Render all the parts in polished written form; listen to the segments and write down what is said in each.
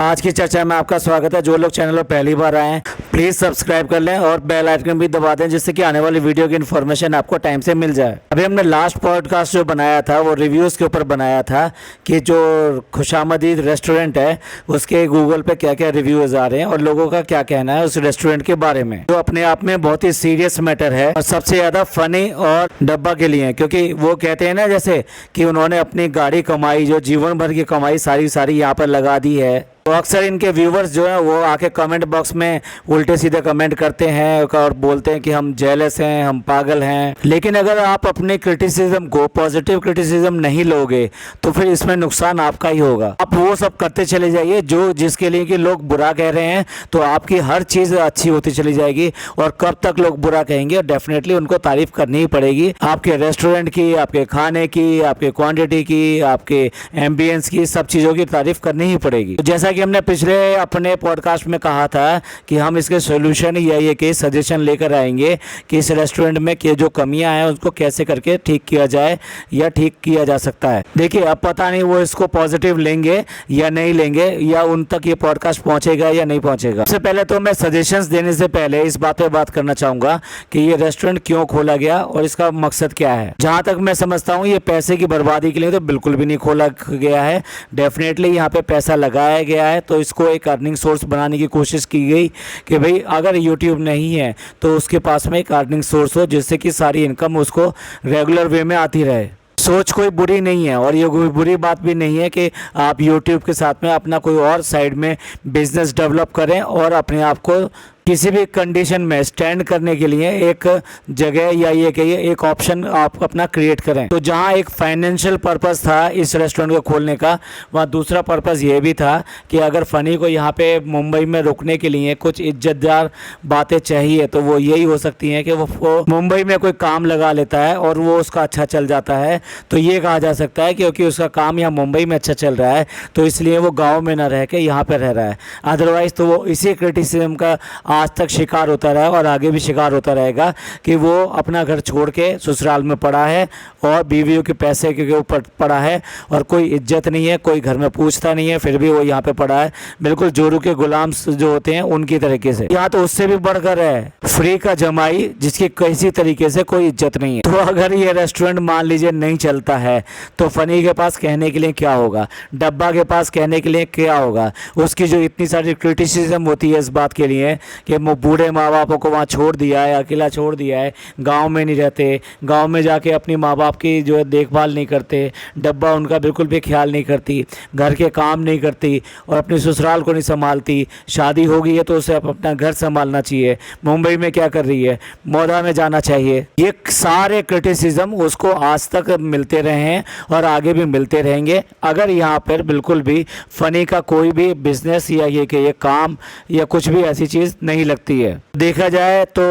आज की चर्चा में आपका स्वागत है। जो लोग चैनल पर पहली बार आए हैं प्लीज़ सब्सक्राइब कर लें और बेल आइकन भी दबा दें, जिससे कि आने वाली वीडियो की इन्फॉर्मेशन आपको टाइम से मिल जाए। अभी हमने लास्ट पॉडकास्ट जो बनाया था वो रिव्यूज़ के ऊपर बनाया था कि जो खुशामदीद रेस्टोरेंट है उसके गूगल पे क्या क्या रिव्यूज़ आ रहे हैं और लोगों का क्या कहना है उस रेस्टोरेंट के बारे में, जो अपने आप में बहुत ही सीरियस मैटर है और सबसे ज़्यादा फनी और डब्बा के लिए है। क्योंकि वो कहते हैं ना जैसे कि उन्होंने अपनी गाड़ी कमाई, जो जीवन भर की कमाई सारी यहाँ पर लगा दी है, तो अक्सर इनके व्यूवर्स जो हैं वो आके कमेंट बॉक्स में उल्टे सीधे कमेंट करते हैं और बोलते हैं कि हम जेलस हैं, हम पागल हैं। लेकिन अगर आप अपने क्रिटिसिज्म को पॉजिटिव क्रिटिसिज्म नहीं लोगे तो फिर इसमें नुकसान आपका ही होगा। आप वो सब करते चले जाइए जो जिसके लिए कि लोग बुरा कह रहे हैं, तो आपकी हर चीज़ अच्छी होती चली जाएगी। और कब तक लोग बुरा कहेंगे, और डेफिनेटली उनको तारीफ करनी ही पड़ेगी, आपके रेस्टोरेंट की, आपके खाने की, आपके क्वान्टिटी की, आपके एम्बियंस की, सब चीज़ों की तारीफ करनी ही पड़ेगी। तो जैसा कि हमने पिछले अपने पॉडकास्ट में कहा था कि हम इसके सॉल्यूशन या ये के सजेशन लेकर आएंगे कि इस रेस्टोरेंट में के जो कमियां हैं उसको कैसे करके ठीक किया जाए या ठीक किया जा सकता है। देखिए, अब पता नहीं वो इसको पॉजिटिव लेंगे या नहीं लेंगे, या उन तक ये पॉडकास्ट पहुंचेगा या नहीं पहुंचेगा। सबसे पहले तो मैं सजेशंस देने से पहले इस बात पे बात करना चाहूँगा कि ये रेस्टोरेंट क्यों खोला गया और इसका मकसद क्या है। जहाँ तक मैं समझता हूँ ये पैसे की बर्बादी के लिए तो बिल्कुल भी नहीं खोला गया है। डेफिनेटली यहाँ पे पैसा लगाया गया है, तो इसको एक अर्निंग सोर्स बनाने की कोशिश की गई कि भाई अगर यूट्यूब नहीं है तो उसके पास में एक अर्निंग सोर्स हो जिससे कि सारी इनकम उसको रेगुलर वे में आती रहे। सोच कोई बुरी नहीं है और ये कोई बुरी बात भी नहीं है कि आप यूट्यूब के साथ में अपना कोई और साइड में बिजनेस डेवलप करें और अपने आप को किसी भी कंडीशन में स्टैंड करने के लिए एक जगह या ये कहिए एक ऑप्शन आप अपना क्रिएट करें। तो जहाँ एक फाइनेंशियल पर्पस था इस रेस्टोरेंट को खोलने का, वहाँ दूसरा पर्पस ये भी था कि अगर फ़नी को यहाँ पे मुंबई में रुकने के लिए कुछ इज्जतदार बातें चाहिए तो वो यही हो सकती हैं कि वो मुंबई में कोई काम लगा लेता है और वो उसका अच्छा चल जाता है। तो ये कहा जा सकता है क्योंकि उसका काम यहाँ मुंबई में अच्छा चल रहा है तो इसलिए वो गाँव में ना रह के यहाँ पर रह रहा है। अदरवाइज़ तो वो इसी क्रिटिसिज्म का आज तक शिकार होता रहा और आगे भी शिकार होता रहेगा कि वो अपना घर छोड़ के ससुराल में पड़ा है और बीवियों के पैसे के ऊपर पड़ा है और कोई इज्जत नहीं है, कोई घर में पूछता नहीं है, फिर भी वो यहाँ पे पड़ा है बिल्कुल जोरू के गुलाम जो होते हैं उनकी तरीके से। यहाँ तो उससे भी बढ़कर है फ्री का जमाई जिसकी किसी तरीके से कोई इज्जत नहीं है। तो अगर ये रेस्टोरेंट मान लीजिए नहीं चलता है तो फनी के पास कहने के लिए क्या होगा, डब्बा के पास कहने के लिए क्या होगा। उसकी जो इतनी सारी क्रिटिसिज्म होती है इस बात के लिए कि बूढ़े माँ बापों को वहाँ छोड़ दिया है, अकेला छोड़ दिया है, गांव में नहीं रहते, गांव में जाके अपनी माँ बाप की जो है देखभाल नहीं करते, डब्बा उनका बिल्कुल भी ख्याल नहीं करती, घर के काम नहीं करती और अपने ससुराल को नहीं संभालती। शादी हो गई है तो उसे अपना घर संभालना चाहिए, मुंबई में क्या कर रही है, मौदा में जाना चाहिए। ये सारे क्रिटिसिज्म उसको आज तक मिलते रहे हैं और आगे भी मिलते रहेंगे अगर यहाँ पर बिल्कुल भी फनी का कोई भी बिजनेस या ये काम या कुछ भी ऐसी चीज़ नहीं लगती है। देखा जाए तो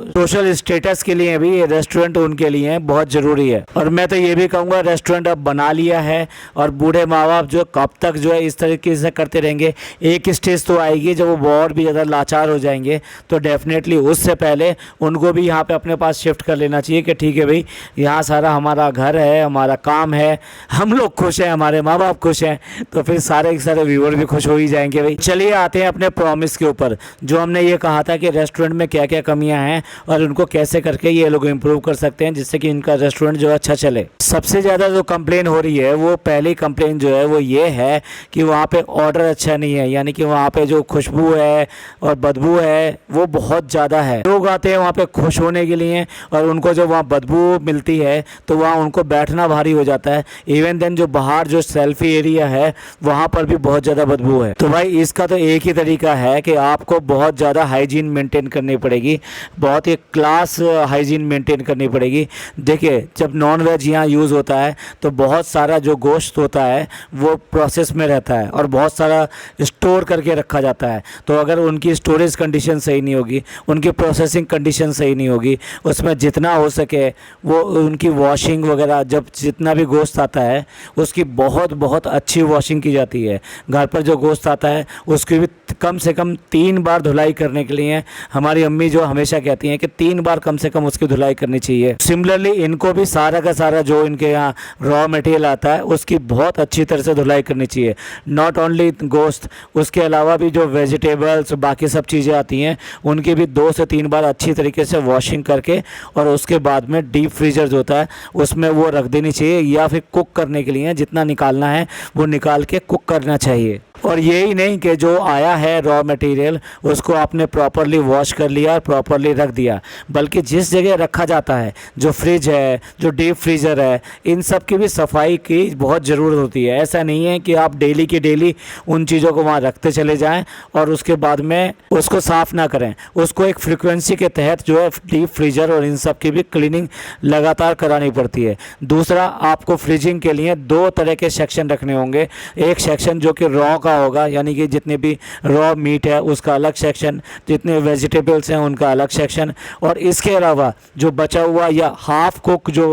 सोशल स्टेटस के लिए भी ये रेस्टोरेंट उनके लिए बहुत ज़रूरी है। और मैं तो ये भी कहूँगा रेस्टोरेंट अब बना लिया है और बूढ़े माँ बाप जो कब तक जो है इस तरीके से करते रहेंगे। एक स्टेज तो आएगी जब वो और भी ज़्यादा लाचार हो जाएंगे, तो डेफिनेटली उससे पहले उनको भी यहाँ पे अपने पास शिफ्ट कर लेना चाहिए कि ठीक है भाई यहाँ सारा हमारा घर है, हमारा काम है, हम लोग खुश हैं, हमारे माँ बाप खुश हैं, तो फिर सारे के सारे व्यूअर भी खुश हो ही जाएंगे भाई। चलिए आते हैं अपने प्रॉमिस के ऊपर। जो हमने ये कहा था कि रेस्टोरेंट में क्या क्या कमियां हैं और उनको कैसे करके ये लोग इम्प्रूव कर सकते हैं जिससे कि इनका रेस्टोरेंट जो अच्छा चले। सबसे ज़्यादा जो कंप्लेन हो रही है वो पहली कंप्लेन जो है वो ये है कि वहाँ पे ऑर्डर अच्छा नहीं है, यानी कि वहाँ पे जो खुशबू है और बदबू है वो बहुत ज़्यादा है। लोग आते हैं वहाँ पे खुश होने के लिए और उनको जो वहाँ बदबू मिलती है तो वहाँ उनको बैठना भारी हो जाता है। इवन देन जो बाहर जो सेल्फी एरिया है वहाँ पर भी बहुत ज़्यादा बदबू है। तो भाई इसका तो एक ही तरीका है कि आपको बहुत ज़्यादा हाइजीन मेंटेन करनी पड़ेगी, बहुत ही क्लास हाइजीन मेंटेन करनी पड़ेगी। देखिए, जब नॉन वेज यहाँ यूज़ होता है तो बहुत सारा जो गोश्त होता है वो प्रोसेस में रहता है और बहुत सारा स्टोर करके रखा जाता है। तो अगर उनकी स्टोरेज कंडीशन सही नहीं होगी, उनकी प्रोसेसिंग कंडीशन सही नहीं होगी, उसमें जितना हो सके वो उनकी वॉशिंग वगैरह, जब जितना भी गोश्त आता है उसकी बहुत अच्छी वॉशिंग की जाती है। घर पर जो गोश्त आता है उसकी भी कम से कम 3 बार धुलाई करनी करने के लिए हमारी अम्मी जो हमेशा कहती हैं कि 3 बार कम से कम उसकी धुलाई करनी चाहिए। सिमिलरली इनको भी सारा का सारा जो इनके यहाँ रॉ मटेरियल आता है उसकी बहुत अच्छी तरह से धुलाई करनी चाहिए। नॉट ओनली गोश्त, उसके अलावा भी जो वेजिटेबल्स बाकी सब चीज़ें आती हैं उनकी भी 2 से 3 बार अच्छी तरीके से वॉशिंग करके और उसके बाद में डीप फ्रीजर जो होता है उसमें वो रख देनी चाहिए, या फिर कुक करने के लिए जितना निकालना है वो निकाल के कुक करना चाहिए। और यही नहीं कि जो आया है रॉ मटेरियल उसको आपने प्रॉपरली वॉश कर लिया और प्रॉपरली रख दिया, बल्कि जिस जगह रखा जाता है, जो फ्रिज है, जो डीप फ्रीज़र है, इन सब की भी सफाई की बहुत ज़रूरत होती है। ऐसा नहीं है कि आप डेली की डेली उन चीज़ों को वहाँ रखते चले जाएं और उसके बाद में उसको साफ़ ना करें। उसको एक फ्रिक्वेंसी के तहत जो है डीप फ्रीज़र और इन सब की भी क्लीनिंग लगातार करानी पड़ती है। दूसरा, आपको फ्रीजिंग के लिए 2 तरह के सेक्शन रखने होंगे। एक सेक्शन जो कि रॉ का होगा, यानी कि जितने भी रॉ मीट है उसका अलग सेक्शन, जितने वेजिटेबल्स हैं उनका अलग सेक्शन, और इसके अलावा जो बचा हुआ या हाफ कुक जो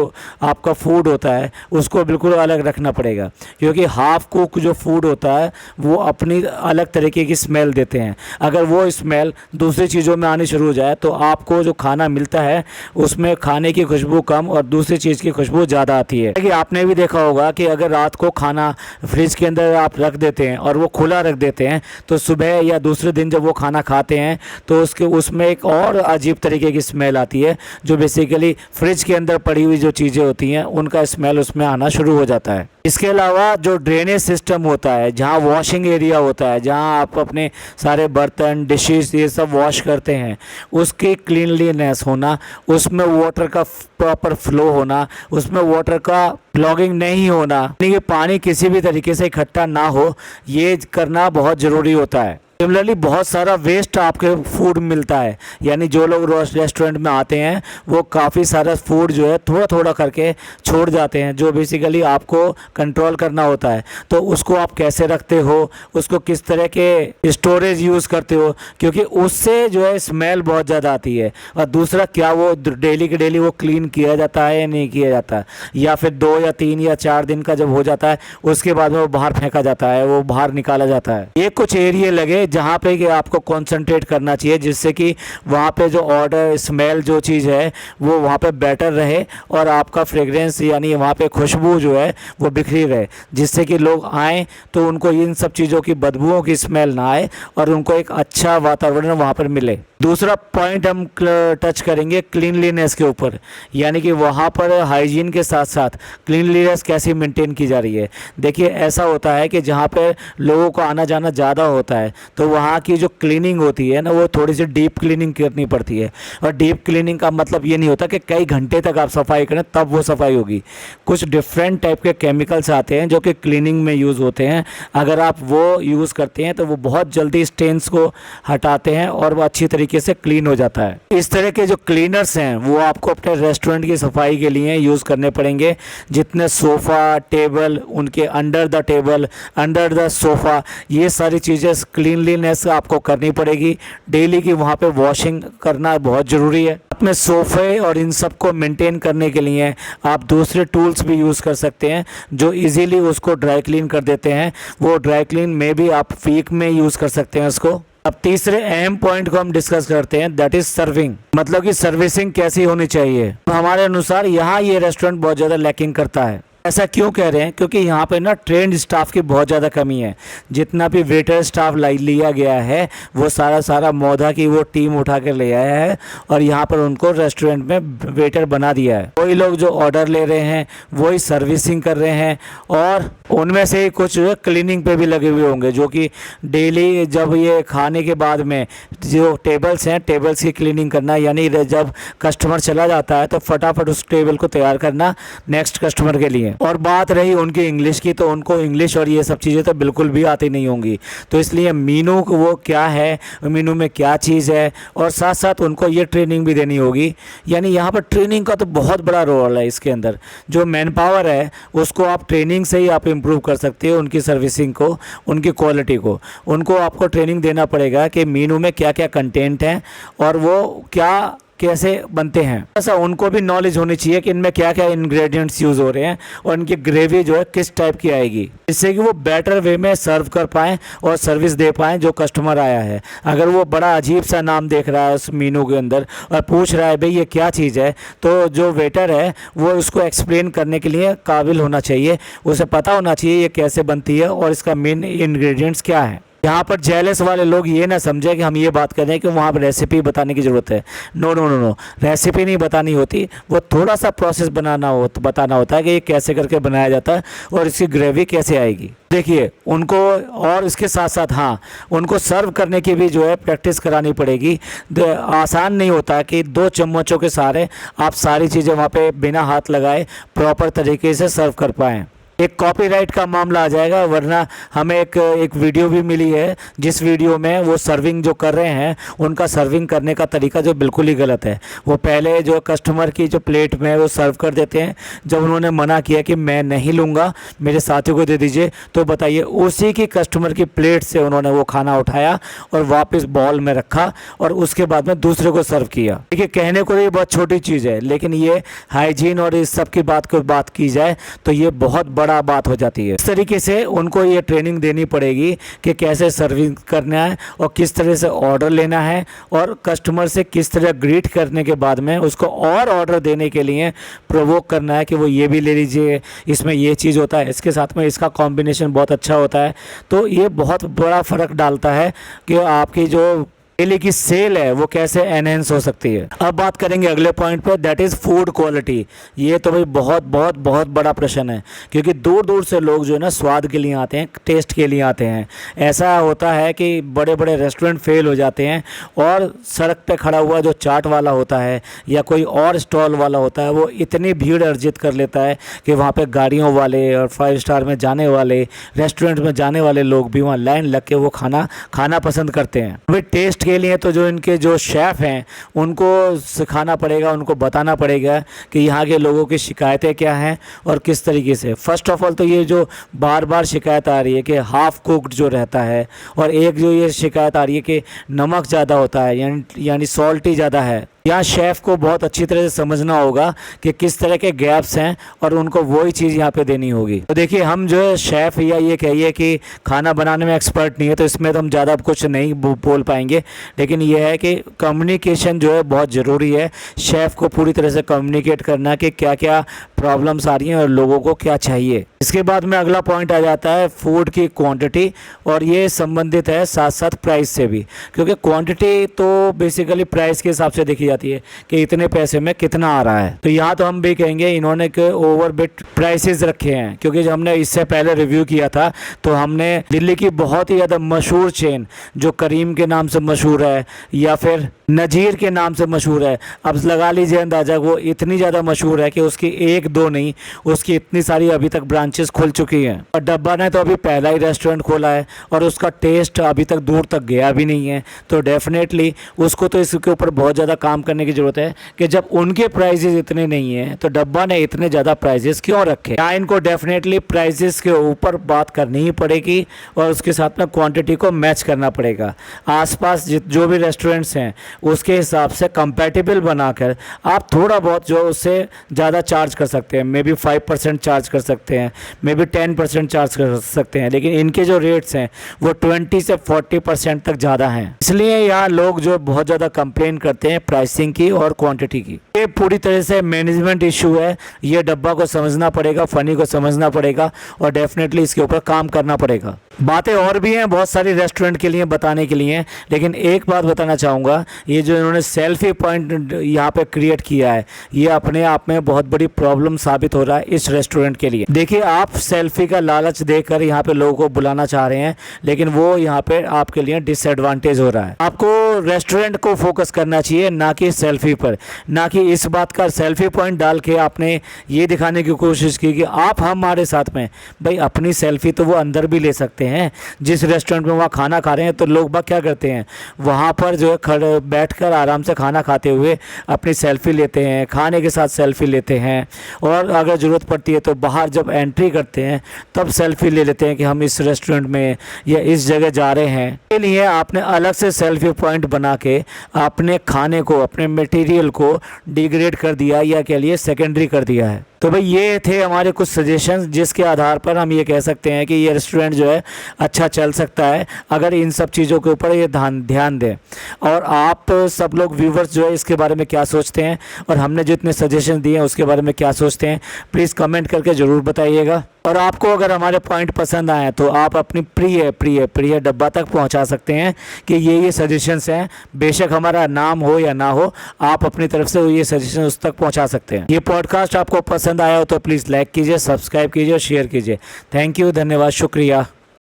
आपका फूड होता है उसको बिल्कुल अलग रखना पड़ेगा, क्योंकि हाफ कुक जो फूड होता है वो अपनी अलग तरीके की स्मेल देते हैं। अगर वो स्मेल दूसरी चीज़ों में आनी शुरू हो जाए तो आपको जो खाना मिलता है उसमें खाने की खुशबू कम और दूसरी चीज़ की खुशबू ज़्यादा आती है। कि आपने भी देखा होगा कि अगर रात को खाना फ्रिज के अंदर आप रख देते हैं और वो खुला रख देते हैं तो सुबह या दूसरे दिन जब वो खाना खाते हैं तो उसमें एक और अजीब तरीके की स्मेल आती है, जो बेसिकली फ्रिज के अंदर पड़ी हुई जो चीज़ें होती हैं उनका स्मेल उसमें आना शुरू हो जाता है। इसके अलावा जो ड्रेनेज सिस्टम होता है, जहाँ वॉशिंग एरिया होता है, जहाँ आप अपने सारे बर्तन डिशेस ये सब वॉश करते हैं, उसकी क्लीनलीनेस होना, उसमें वाटर का प्रॉपर फ्लो होना, उसमें वाटर का ब्लॉगिंग नहीं होना, यानी कि पानी किसी भी तरीके से इकट्ठा ना हो, ये करना बहुत ज़रूरी होता है। सिमिलरली बहुत सारा वेस्ट आपके फूड मिलता है, यानी जो लोग रेस्टोरेंट में आते हैं वो काफ़ी सारा फूड जो है थोड़ा थोड़ा करके छोड़ जाते हैं, जो बेसिकली आपको कंट्रोल करना होता है। तो उसको आप कैसे रखते हो, उसको किस तरह के स्टोरेज यूज़ करते हो, क्योंकि उससे जो है स्मेल बहुत ज़्यादा आती है। और दूसरा, क्या वो डेली के डेली वो क्लीन किया जाता है या नहीं किया जाता, या फिर 2 या 3 या 4 दिन का जब हो जाता है उसके बाद में वो बाहर फेंका जाता है, वो बाहर निकाला जाता है। ये कुछ एरिया लगे जहाँ पे कि आपको कंसंट्रेट करना चाहिए, जिससे कि वहाँ पे जो ऑर्डर स्मेल जो चीज़ है वो वहाँ पे बेटर रहे और आपका फ्रेग्रेंस यानी वहाँ पे खुशबू जो है वो बिखरी रहे, जिससे कि लोग आएँ तो उनको इन सब चीज़ों की बदबुओं की स्मेल ना आए और उनको एक अच्छा वातावरण वहाँ पर मिले। दूसरा पॉइंट हम टच करेंगे क्लीनलीनेस के ऊपर, यानी कि वहाँ पर हाइजीन के साथ साथ क्लीनलीनेस कैसे मेंटेन की जा रही है। देखिए, ऐसा होता है कि जहाँ पर लोगों को आना जाना ज़्यादा होता है तो वहाँ की जो क्लीनिंग होती है ना वो थोड़ी सी डीप क्लीनिंग करनी पड़ती है। और डीप क्लीनिंग का मतलब ये नहीं होता कि कई घंटे तक आप सफाई करें तब वो सफाई होगी। कुछ डिफरेंट टाइप के केमिकल्स आते हैं जो कि क्लीनिंग में यूज़ होते हैं। अगर आप वो यूज़ करते हैं तो वो बहुत जल्दी स्टेन्स को हटाते हैं और वो अच्छी तरीके से क्लीन हो जाता है। इस तरह के जो क्लीनर्स हैं वो आपको अपने रेस्टोरेंट की सफाई के लिए यूज़ करने पड़ेंगे। जितने सोफ़ा टेबल, उनके under the table, under the sofa, ये सारी चीज़ें क्लीनलीनेस आपको करनी पड़ेगी। डेली की वहाँ पे वॉशिंग करना बहुत ज़रूरी है। अपने सोफ़े और इन सब को मेंटेन करने के लिए आप दूसरे टूल्स भी यूज़ कर सकते हैं जो इजीली उसको ड्राई क्लीन कर देते हैं। वो ड्राई क्लीन में भी आप वीक में यूज़ कर सकते हैं उसको। अब तीसरे अहम पॉइंट को हम डिस्कस करते हैं, दैट इज़ सर्विंग, मतलब कि सर्विसिंग कैसी होनी चाहिए। हमारे अनुसार यहाँ ये रेस्टोरेंट बहुत ज़्यादा लैकिंग करता है। ऐसा क्यों कह रहे हैं? क्योंकि यहाँ पे ना ट्रेंड स्टाफ की बहुत ज़्यादा कमी है। जितना भी वेटर स्टाफ लिया गया है वो सारा मौधा की वो टीम उठा कर ले आया है और यहाँ पर उनको रेस्टोरेंट में वेटर बना दिया है। वही लोग जो ऑर्डर ले रहे हैं वही सर्विसिंग कर रहे हैं और उनमें से कुछ क्लीनिंग पे भी लगे हुए होंगे, जो कि डेली जब ये खाने के बाद में जो टेबल्स हैं टेबल्स की क्लीनिंग करना, यानी जब कस्टमर चला जाता है तो फटाफट उस टेबल को तैयार करना नेक्स्ट कस्टमर के लिए। और बात रही उनकी इंग्लिश की, तो उनको इंग्लिश और ये सब चीज़ें तो बिल्कुल भी आती नहीं होंगी। तो इसलिए मीनू वो क्या है, मीनू में क्या चीज़ है, और साथ साथ उनको ये ट्रेनिंग भी देनी होगी। यानी यहाँ पर ट्रेनिंग का तो बहुत बड़ा रोल है इसके अंदर। जो मैन पावर है उसको आप ट्रेनिंग से ही आप इम्प्रूव कर सकते हो, उनकी सर्विसिंग को, उनकी क्वालिटी को। उनको आपको ट्रेनिंग देना पड़ेगा कि मीनू में क्या क्या कंटेंट है और वो क्या कैसे बनते हैं। ऐसा उनको भी नॉलेज होनी चाहिए कि इनमें क्या क्या इंग्रेडिएंट्स यूज़ हो रहे हैं और इनकी ग्रेवी जो है किस टाइप की आएगी, जिससे कि वो बेटर वे में सर्व कर पाएँ और सर्विस दे पाएँ जो कस्टमर आया है। अगर वो बड़ा अजीब सा नाम देख रहा है उस मीनू के अंदर और पूछ रहा है भाई ये क्या चीज़ है, तो जो वेटर है वो उसको एक्सप्लेन करने के लिए काबिल होना चाहिए, उसे पता होना चाहिए ये कैसे बनती है और इसका मेन इंग्रेडिएंट्स क्या है। यहाँ पर जेलस वाले लोग ये ना समझे कि हम ये बात कर रहे हैं कि वहाँ पर रेसिपी बताने की ज़रूरत है। No no no no, recipe नहीं बतानी होती, वो थोड़ा सा प्रोसेस बताना होता है कि ये कैसे करके बनाया जाता है और इसकी ग्रेवी कैसे आएगी। देखिए उनको, और इसके साथ साथ हाँ, उनको सर्व करने की भी जो है प्रैक्टिस करानी पड़ेगी। आसान नहीं होता कि 2 चम्मचों के सहारे आप सारी चीज़ें वहाँ पे बिना हाथ लगाए प्रॉपर तरीके से सर्व कर पाएँ। एक कॉपीराइट का मामला आ जाएगा, वरना हमें एक वीडियो भी मिली है जिस वीडियो में वो सर्विंग जो कर रहे हैं उनका सर्विंग करने का तरीका जो बिल्कुल ही गलत है। वो पहले जो कस्टमर की जो प्लेट में वो सर्व कर देते हैं, जब उन्होंने मना किया कि मैं नहीं लूँगा मेरे साथियों को दे दीजिए, तो बताइए उसी की कस्टमर की प्लेट से उन्होंने वो खाना उठाया और वापस बाउल में रखा और उसके बाद में दूसरे को सर्व किया। देखिए कहने को ये बहुत छोटी चीज़ है, लेकिन ये हाइजीन और इस सब की बात की जाए तो ये बहुत बड़ा बात हो जाती है। इस तरीके से उनको ये ट्रेनिंग देनी पड़ेगी कि कैसे सर्विंग करना है और किस तरह से ऑर्डर लेना है और कस्टमर से किस तरह ग्रीट करने के बाद में उसको और ऑर्डर देने के लिए प्रोवोक करना है कि वो ये भी ले लीजिए, इसमें ये चीज़ होता है, इसके साथ में इसका कॉम्बिनेशन बहुत अच्छा होता है। तो ये बहुत बड़ा फ़र्क डालता है कि आपकी जो डेली की सेल है वो कैसे एनहेंस हो सकती है। अब बात करेंगे अगले पॉइंट पर, दैट इज़ फूड क्वालिटी। ये तो भाई बहुत बहुत बहुत बड़ा प्रश्न है, क्योंकि दूर दूर से लोग जो है ना स्वाद के लिए आते हैं, टेस्ट के लिए आते हैं। ऐसा होता है कि बड़े बड़े रेस्टोरेंट फेल हो जाते हैं और सड़क पे खड़ा हुआ जो चाट वाला होता है या कोई और स्टॉल वाला होता है वो इतनी भीड़ अर्जित कर लेता है कि वहाँ पर गाड़ियों वाले और 5 स्टार में जाने वाले, रेस्टोरेंट में जाने वाले लोग भी वहाँ लाइन लग के वो खाना पसंद करते हैं। भाई टेस्ट के लिए तो जो इनके जो शेफ़ हैं उनको सिखाना पड़ेगा, उनको बताना पड़ेगा कि यहाँ के लोगों की शिकायतें क्या हैं और किस तरीके से। फ़र्स्ट ऑफ ऑल तो ये जो बार बार शिकायत आ रही है कि हाफ़ कुक्ड जो रहता है, और एक जो ये शिकायत आ रही है कि नमक ज़्यादा होता है यानी सॉल्टी ज़्यादा है, यहाँ शेफ़ को बहुत अच्छी तरह से समझना होगा कि किस तरह के गैप्स हैं और उनको वही चीज़ यहाँ पे देनी होगी। तो देखिए हम जो है शेफ़ या ये कहिए कि खाना बनाने में एक्सपर्ट नहीं है, तो इसमें तो हम ज़्यादा कुछ नहीं बोल पाएंगे, लेकिन ये है कि कम्युनिकेशन जो है बहुत ज़रूरी है। शेफ़ को पूरी तरह से कम्युनिकेट करना कि क्या क्या प्रॉब्लम्स आ रही हैं और लोगों को क्या चाहिए। इसके बाद में अगला पॉइंट आ जाता है फूड की क्वांटिटी, और ये संबंधित है साथ साथ प्राइस से भी, क्योंकि क्वांटिटी तो बेसिकली प्राइस के हिसाब से देखी जाती है कि इतने पैसे में कितना आ रहा है। तो यहाँ तो हम भी कहेंगे इन्होंने ओवरबिट प्राइसेस रखे हैं, क्योंकि जब हमने इससे पहले रिव्यू किया था तो हमने दिल्ली की बहुत ही ज़्यादा मशहूर चेन जो करीम के नाम से मशहूर है या फिर नज़ीर के नाम से मशहूर है, अब लगा लीजिए अंदाज़ा, वो इतनी ज़्यादा मशहूर है कि उसकी 1-2 नहीं, उसकी इतनी सारी अभी तक ब्रांचेस खुल चुकी हैं। और डब्बा ने तो अभी पहला ही रेस्टोरेंट खोला है और उसका टेस्ट अभी तक दूर तक गया भी नहीं है। तो डेफिनेटली उसको तो इसके ऊपर बहुत ज़्यादा काम करने की ज़रूरत है कि जब उनके प्राइजेस इतने नहीं हैं तो डब्बा ने इतने ज़्यादा प्राइजेस क्यों रखे। या इनको डेफिनेटली प्राइजेस के ऊपर बात करनी ही पड़ेगी और उसके साथ में क्वांटिटी को मैच करना पड़ेगा। आसपास जो भी रेस्टोरेंट्स हैं उसके हिसाब से कंपैटिबल बनाकर आप थोड़ा बहुत जो उससे ज़्यादा चार्ज कर सकते हैं, मे बी 5% चार्ज कर सकते हैं, मे बी 10% चार्ज कर सकते हैं, लेकिन इनके जो रेट्स हैं वो 20 से 40% तक ज़्यादा हैं। इसलिए यहाँ लोग जो बहुत ज़्यादा कंप्लेन करते हैं प्राइसिंग की और क्वांटिटी की। ये पूरी तरह से मैनेजमेंट इशू है, ये डब्बा को समझना पड़ेगा, फनी को समझना पड़ेगा और डेफिनेटली इसके ऊपर काम करना पड़ेगा। बातें और भी हैं बहुत सारी रेस्टोरेंट के लिए बताने के लिए, लेकिन एक बात बताना चाहूँगा, ये जो इन्होंने सेल्फी पॉइंट यहाँ पे क्रिएट किया है ये अपने आप में बहुत बड़ी प्रॉब्लम साबित हो रहा है इस रेस्टोरेंट के लिए। देखिए आप सेल्फी का लालच देकर यहाँ पे लोगों को बुलाना चाह रहे हैं, लेकिन वो यहाँ पे आपके लिए डिसएडवांटेज हो रहा है। आपको रेस्टोरेंट को फोकस करना चाहिए, ना कि सेल्फी पर, ना कि इस बात का सेल्फी पॉइंट डाल के आपने ये दिखाने की कोशिश की कि आप हमारे साथ में। भाई अपनी सेल्फी तो वो अंदर भी ले सकते हैं, जिस रेस्टोरेंट में वहाँ खाना खा रहे हैं तो लोग बाग क्या करते हैं वहाँ पर जो है खड़े बैठकर आराम से खाना खाते हुए अपनी सेल्फी लेते हैं, खाने के साथ सेल्फी लेते हैं, और अगर ज़रूरत पड़ती है तो बाहर जब एंट्री करते हैं तब सेल्फी ले लेते हैं कि हम इस रेस्टोरेंट में या इस जगह जा रहे हैं। इसके लिए आपने अलग से सेल्फी पॉइंट बना के अपने खाने को, अपने मटेरियल को डिग्रेड कर दिया या कह लिए सेकेंडरी कर दिया है। तो भाई ये थे हमारे कुछ सजेशंस जिसके आधार पर हम ये कह सकते हैं कि ये रेस्टोरेंट जो है अच्छा चल सकता है अगर इन सब चीज़ों के ऊपर ये ध्यान दें। और आप सब लोग व्यूवर्स जो है इसके बारे में क्या सोचते हैं और हमने जो इतने सजेशन दिए हैं उसके बारे में क्या सोचते हैं, प्लीज़ कमेंट करके ज़रूर बताइएगा। और आपको अगर हमारे पॉइंट पसंद आए तो आप अपनी प्रिय डब्बा तक पहुंचा सकते हैं कि ये सजेशंस हैं। बेशक हमारा नाम हो या ना हो, आप अपनी तरफ से ये सजेशन उस तक पहुंचा सकते हैं। ये पॉडकास्ट आपको पसंद आया हो तो प्लीज़ लाइक कीजिए, सब्सक्राइब कीजिए और शेयर कीजिए। थैंक यू, धन्यवाद, शुक्रिया।